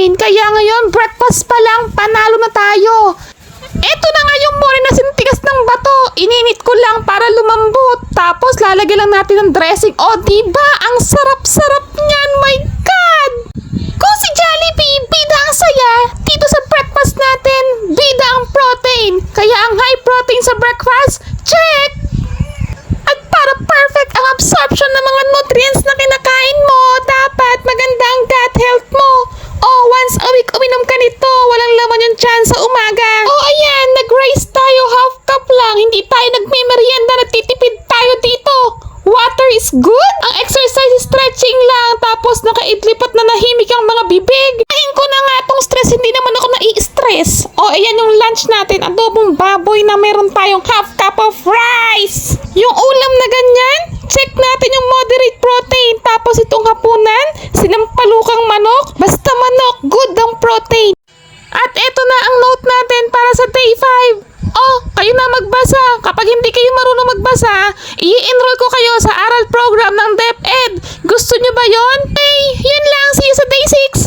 protein. Kaya ngayon, breakfast pa lang, panalo na tayo. Eto na nga yung mori na sintigas ng bato. Ininit ko lang para lumambot. Tapos lalagyan lang natin ng dressing. O diba, ang sarap-sarap niyan. My God! Kung si Jollibee, bida ang saya. Dito sa breakfast natin, bida ang protein. Kaya ang high protein sa breakfast, check! At para perfect ang absorption ng mga nutrients na kinakain mo, dapat maganda ang gut health mo. Once a week uminom ka nito, walang laman yung tiyan sa umaga. Ayan, nag-rice tayo, half cup lang. Hindi tayo nagme-merienda, nagtitipid tayo dito. Water is good. Ang exercise is stretching lang, tapos nakaidlipat na nahimik ang mga bibig. Ahin ko na nga tong stress, hindi naman ako nai-stress. Ayan yung lunch natin, adobong baboy na meron tayong half cup of rice. Yung ulam na ganyan, check natin yung moderate protein. Tapos itong hapunan, sinampalukang manok. Basta manok, good ang protein. At eto na ang note natin para sa day 5. Kayo na magbasa. Kapag hindi kayo marunong magbasa, i-enroll ko kayo sa aral program ng DepEd. Gusto nyo ba yon? Hey, yun lang. See you sa day 6.